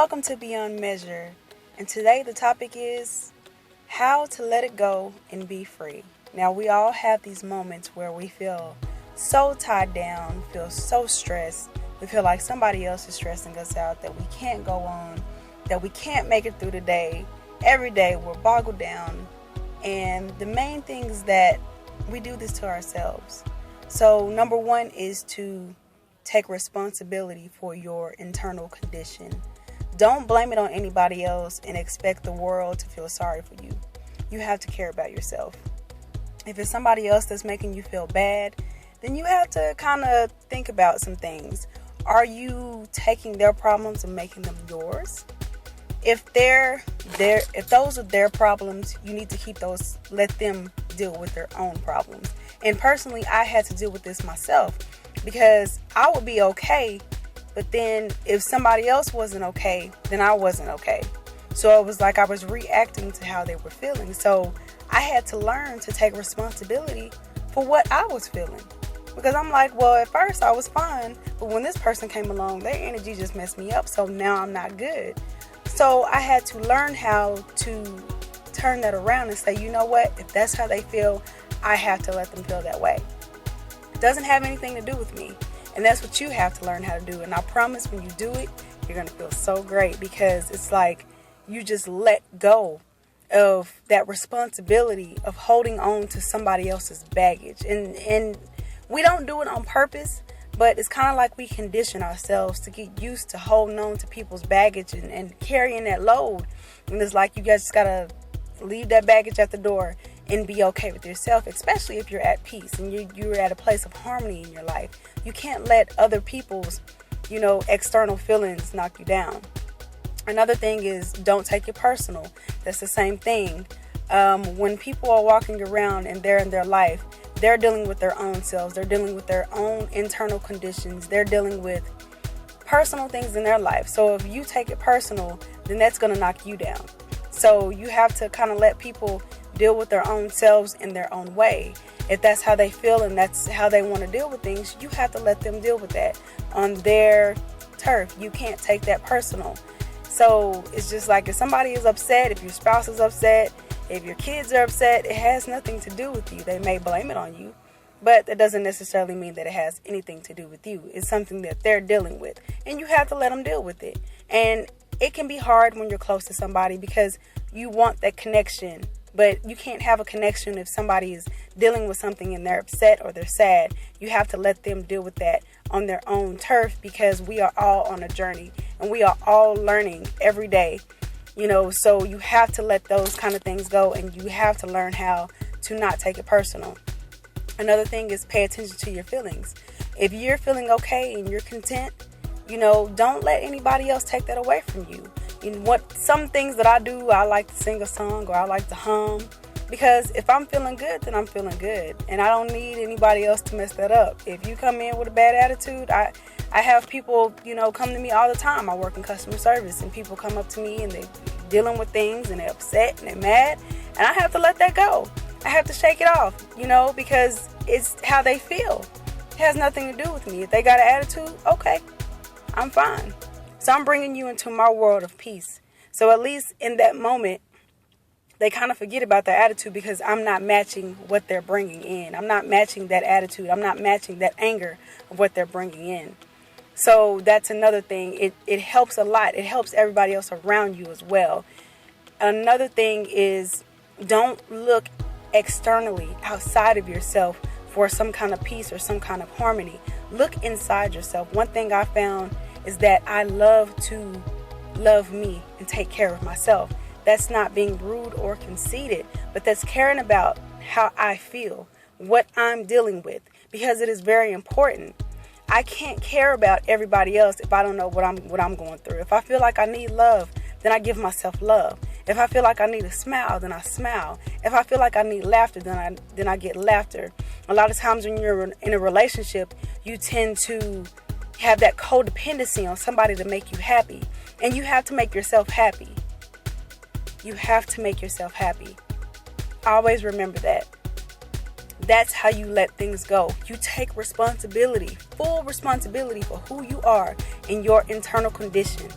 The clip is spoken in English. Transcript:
Welcome to Beyond Measure, and today the topic is how to let it go and be free. Now, we all have these moments where we feel so tied down, feel so stressed, we feel like somebody else is stressing us out, that we can't go on, that we can't make it through the day. Every day we're boggled down, and the main thing is that we do this to ourselves. So, number one is to take responsibility for your internal condition. Don't blame it on anybody else and expect the world to feel sorry for you. You have to care about yourself. If it's somebody else that's making you feel bad, then you have to kind of think about some things. Are you taking their problems and making them yours? If those are their problems, you need to keep those, let them deal with their own problems. And personally, I had to deal with this myself because I would be okay, but then if somebody else wasn't okay, then I wasn't okay. So it was like I was reacting to how they were feeling. So I had to learn to take responsibility for what I was feeling. Because I'm like, well, at first I was fine, but when this person came along, their energy just messed me up, so now I'm not good. So I had to learn how to turn that around and say, you know what, if that's how they feel, I have to let them feel that way. It doesn't have anything to do with me. And that's what you have to learn how to do. And I promise when you do it, you're going to feel so great because it's like you just let go of that responsibility of holding on to somebody else's baggage. And we don't do it on purpose, but it's kind of like we condition ourselves to get used to holding on to people's baggage and carrying that load. And it's like you guys just got to leave that baggage at the door and be okay with yourself, especially if you're at peace and you're at a place of harmony in your life. You can't let other people's, external feelings knock you down. Another thing is don't take it personal. That's the same thing. When people are walking around and they're in their life, they're dealing with their own selves. They're dealing with their own internal conditions. They're dealing with personal things in their life. So if you take it personal, then that's going to knock you down. So you have to kind of let people deal with their own selves in their own way. If that's how they feel and that's how they want to deal with things, you have to let them deal with that on their turf. You can't take that personal. So it's just like if somebody is upset, if your spouse is upset, if your kids are upset, it has nothing to do with you. They may blame it on you, but that doesn't necessarily mean that it has anything to do with you. It's something that they're dealing with, and you have to let them deal with it. And it can be hard when you're close to somebody because you want that connection, but you can't have a connection if somebody is dealing with something and they're upset or they're sad. You have to let them deal with that on their own turf because we are all on a journey and we are all learning every day. So you have to let those kind of things go and you have to learn how to not take it personal. Another thing is pay attention to your feelings. If you're feeling okay and you're content, don't let anybody else take that away from you. Some things that I do, I like to sing a song or I like to hum because if I'm feeling good, then I'm feeling good and I don't need anybody else to mess that up. If you come in with a bad attitude, I have people, come to me all the time. I work in customer service and people come up to me and they're dealing with things and they're upset and they're mad and I have to let that go. I have to shake it off, because it's how they feel. It has nothing to do with me. If they got an attitude, okay, I'm fine. So I'm bringing you into my world of peace. So at least in that moment, they kind of forget about their attitude because I'm not matching what they're bringing in. I'm not matching that attitude. I'm not matching that anger of what they're bringing in. So that's another thing. It helps a lot. It helps everybody else around you as well. Another thing is don't look externally outside of yourself for some kind of peace or some kind of harmony. Look inside yourself. One thing I found is that I love to love me and take care of myself. That's not being rude or conceited, but that's caring about how I feel, what I'm dealing with, because it is very important. I can't care about everybody else if I don't know what I'm going through. If I feel like I need love, then I give myself love. If I feel like I need a smile, then I smile. If I feel like I need laughter, then I get laughter. A lot of times when you're in a relationship, you tend to have that codependency on somebody to make you happy. And you have to make yourself happy. You have to make yourself happy. Always remember that. That's how you let things go. You take responsibility, full responsibility for who you are and your internal condition.